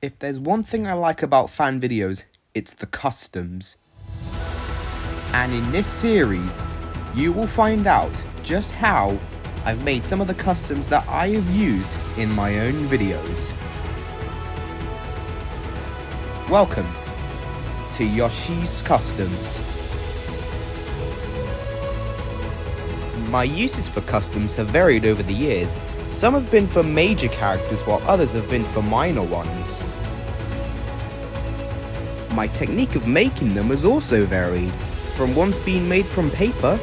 If there's one thing I like about fan videos, it's the customs. And in this series, you will find out just how I've made some of the customs that I have used in my own videos. Welcome to Yoshi's Customs. My uses for customs have varied over the years. Some have been for major characters while others have been for minor ones. My technique of making them has also varied, from ones being made from paper,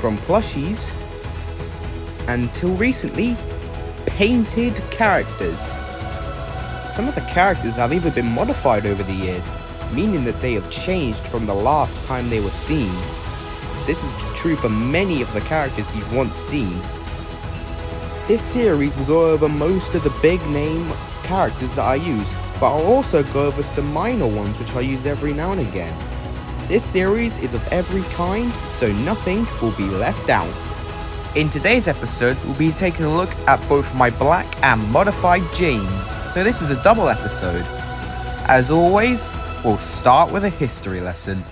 from plushies, until recently, painted characters. Some of the characters have even been modified over the years, meaning that they have changed from the last time they were seen. This is true for many of the characters you've once seen. This series will go over most of the big name characters that I use, but I'll also go over some minor ones which I use every now and again. This series is of every kind, so nothing will be left out. In today's episode, we'll be taking a look at both my black and modified James, so this is a double episode. As always, we'll start with a history lesson.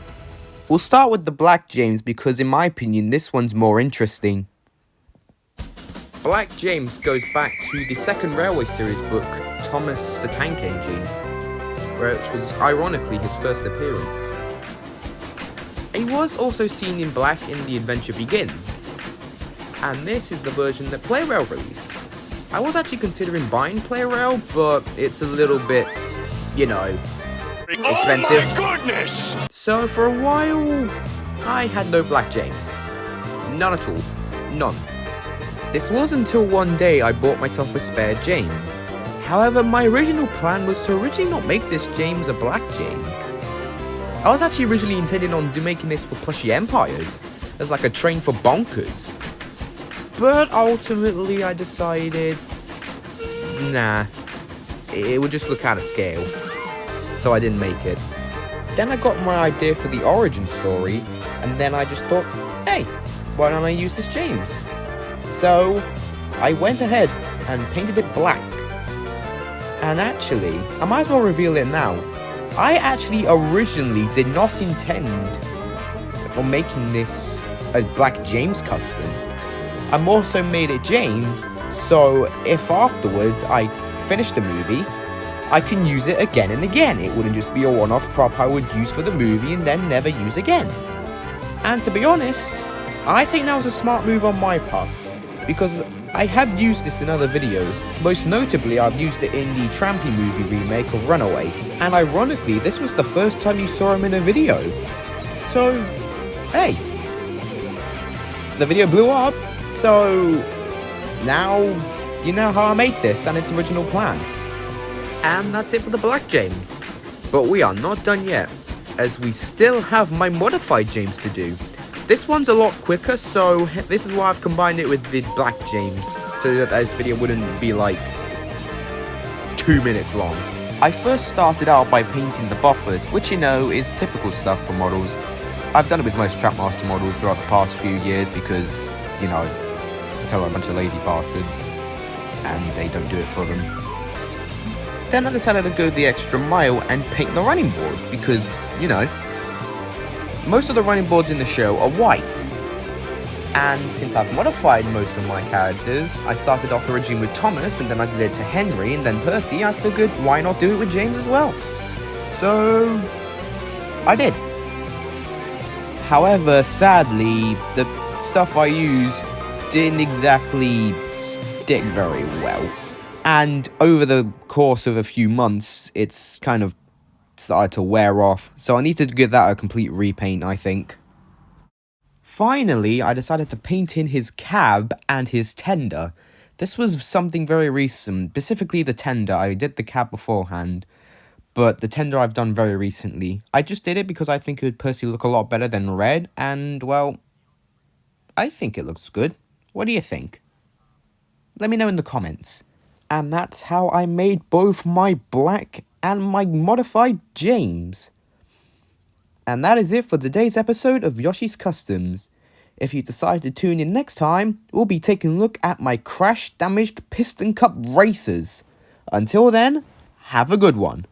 We'll start with the black James because in my opinion this one's more interesting. Black James goes back to the second Railway series book, Thomas the Tank Engine, which was ironically his first appearance. He was also seen in black in The Adventure Begins, and this is the version that Playrail released. I was actually considering buying Playrail, but it's a little bit, expensive. Oh my goodness! So for a while, I had no Black James. None at all. None. This was until one day I bought myself a spare James. However, my original plan was to originally not make this James a Black James. I was actually originally intending on making this for Plushie Empires, as like a train for bonkers. But ultimately I decided, nah, it would just look out of scale. So I didn't make it. Then I got my idea for the origin story, and then I just thought, hey, why don't I use this James? So I went ahead and painted it black. And actually, I might as well reveal it now. I actually originally did not intend on making this a Black James custom. I also made it James, so if afterwards I finish the movie, I can use it again and again. It wouldn't just be a one-off prop I would use for the movie and then never use again. And to be honest, I think that was a smart move on my part, because I have used this in other videos. Most notably, I've used it in the Trampy movie remake of Runaway, and ironically, this was the first time you saw him in a video. So, hey, the video blew up, so now you know how I made this and its original plan. And that's it for the Black James. But we are not done yet, as we still have my modified James to do. This one's a lot quicker, so this is why I've combined it with the Black James, so that this video wouldn't be like 2 minutes long. I first started out by painting the buffers, which is typical stuff for models. I've done it with most Trapmaster models throughout the past few years because, I tell a bunch of lazy bastards, and they don't do it for them. Then I decided to go the extra mile and paint the running board because, most of the running boards in the show are white. And since I've modified most of my characters, I started off originally with Thomas, and then I did it to Henry, and then Percy. I figured, why not do it with James as well? So I did. However, sadly, the stuff I used didn't exactly stick very well. And over the course of a few months, it's kind of started to wear off, so I need to give that a complete repaint, I think. Finally, I decided to paint in his cab and his tender. This was something very recent, specifically the tender. I did the cab beforehand, but the tender I've done very recently. I just did it because I think it would personally look a lot better than red, and well, I think it looks good. What do you think? Let me know in the comments. And that's how I made both my black and my modified James. And that is it for today's episode of Yoshi's Customs. If you decide to tune in next time, we'll be taking a look at my crash-damaged piston cup racers. Until then, Have a good one.